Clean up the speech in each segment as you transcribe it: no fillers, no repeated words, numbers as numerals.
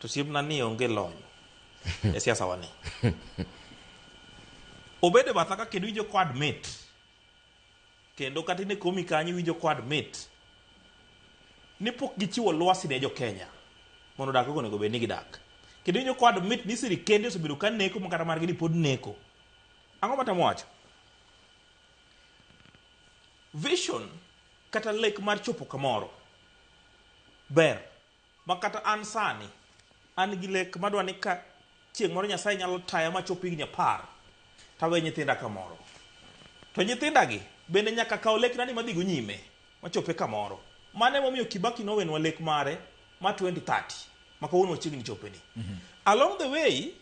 to siemna ni onge lony e siasa wani. Obede batha ka kendo winjo ko admit. Kendo kata ne komi kanyo winjo ko admit. Ni pok gichiwo lwasi ne jo Kenya. Mondo dak go nego bed ni gidak. Kendo winjo ko admit ni sirikende osebedo ka neko makata margi ni pod neko. Ang'o matamo wacho? Vision kata lek mar chopo kamoro ber makata an sani an gi lek madwa ni ka chieng' moro Nyasaye nyalo taya ma chopo higni 10 tawe nyithinda kamoro to nyithinda gi bende nyaka kaw lek nani madhi go nyime ma chope kamoro. Mane momiyo Kibaki nowenwa lek mare ma 2030 maka wono chiegni chopeni. Along the way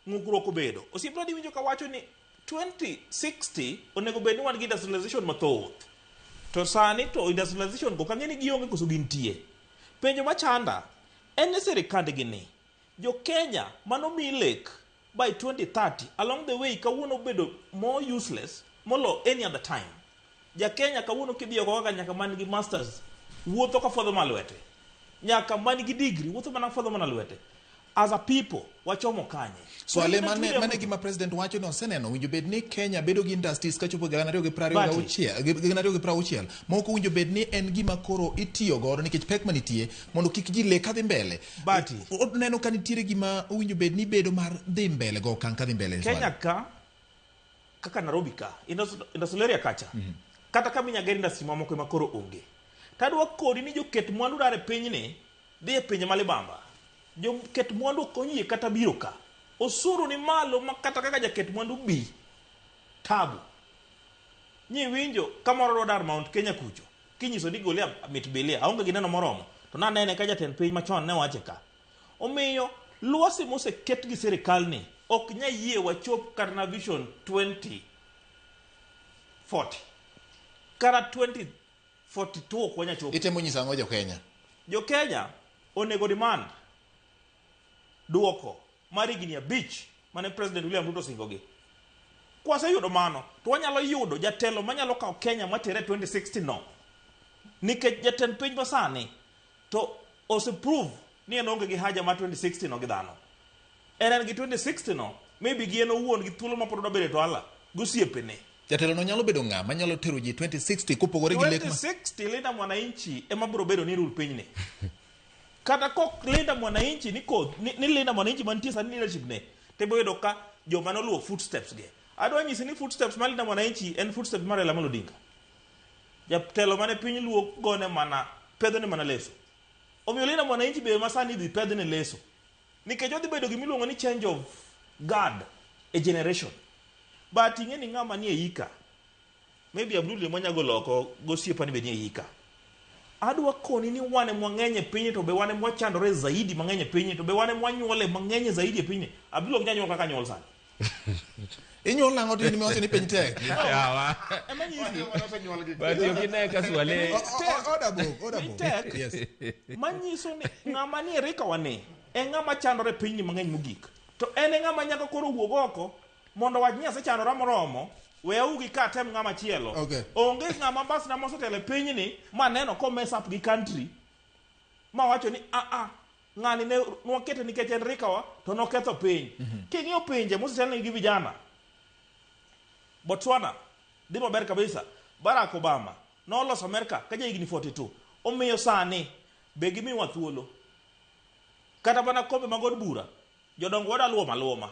ng'ukruok obedo osiepna di winjo ka wacho ni 2060 onego bed ni wan gi industrialization mathoth. To sani to industrialization go kang'eni gionge koso gintie. Penjo machanda en ni sirikande gini jo Kenya manomi lek by 2030 along the way kawuono bedo more useless molo any other time. Ja Kenya kawuono kidhiyo kaka nyaka man gi masters wuotho ka fodho malwete. Nyaka man gi degree wuotho mana fodho mana lwete. As a people wachomo kanye. Swaleh mane gima president wacho no seneno winjo bed ni Kenya bedo gi industries ka chopo 2026 moko winjo bed ni en gima koro itiyo godo nikech pek manitie mondo kik ji le kadhi mbele. Bati neno ka nitiere gima winjo bed ni bedo mar dhi mbele go kan kadhi mbele. Kenya kaka Nairobi ka industrial area kacha. Kata kama nyageri industry mamoko ma koro onge. Tadwa kodi ni joket mwandu dare pinyni dhi e pinje malibamba. Jo ket mwandu konyi kata biro ka osuru ni malo makata kaka jaket mwandu bi tabu nyi winjo kamoro dar Mount Kenya kucho kinyiso ni gole mit belia aonge gineno moromo to na nene ka jatend piny machon ne wache ka omiyo luosi mose ket gi serikal ni ok nya yie wachop karna vision 2040 kara 2042 kwanya chop itemo nyisa ngo jo Kenya onego demand duoko mari gini beach mane President William Ruto singogi. Kwase yudo mano to wanyalo yudo jatelo manyalo kawo Kenya matere 2060 no. Nikech jatend piny masani to ose prove ni en onge gi haja ma 2060 no gi dhano. En gi 2060 no maybe gi en owuon gi thuolo ma pod dobere to ala gosiepene. Jatelo no nyalo bedo ng'a manyalo tero ji 2060 kopogore gi lek 2060 Linda Mwananchi ema biro bedo ni rule piny ni. Kata kok Linda Mwananchi ni Linda Mwananchi mantie sani leadership ne tebo yedo ka joma noluwo footsteps ge. Adwa nyisi ni footsteps ma Linda Mwananchi en footsteps mar Raila Odinga. Jatelo mane piny luo gone mana pedho ne mana leso. Omiyo Linda Mwananchi be masani dhi pedho ne leso. Nikech odhi bedo gimiluongo ni change of guard a generation. But ing'eni ng'ama ni e yika. Maybe Abdul Manyago loko gosiepa ni be ni e yika. Adwa koni ni wane mwang'enye pinyi to be wane mwachandore zaidi mang'enye pinyi to be wane mwanyuole mang'enye zaidi e pinyi. Abdul mnyanyuol kaka nyuol sani. Inyuol nango to ni miwacho ni piny tek. Yawa. Ema nyisi. But yokine ka Swaleh. Order book. Yes. Manyiso ni ng'ama ni rika wane e ng'ama chandore pinyi mang'eny mogik. To en ng'ama nyaka koro wuog oko mondo wach Nyasaye chandora moromo. Weu gi ka tem ng'ama chielo. Okay. Onge ng'ama bas na mosetele piny ni ma neno ko mess up gi country. Ma wacho ni ng'ani ne nwakete nikech en rikawa to noketho piny. King'iyo pinje mosetelne gi vijana. Botswana dhi maber kabisa. Barack Obama noloso Amerika ka jahigni 42. Omiyo sani be gimiwa thuolo. Kata bana kombe magod bura. Jodongo wada luoma.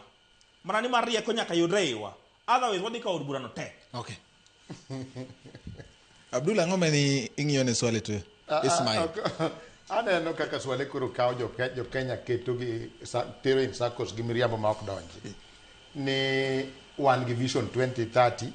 Mana ni mar rieko nyaka yudre iwa. Otherwise wadhi ka od bura no tek. Okay. Abdullah ng'oma ni ing'iyo ne Swaleh to Ismail. Aneno kaka Swaleh kuro kawo jo Kenya keto gi tero in circles gi miriambo ma ok donji. Ni wan gi vision 2030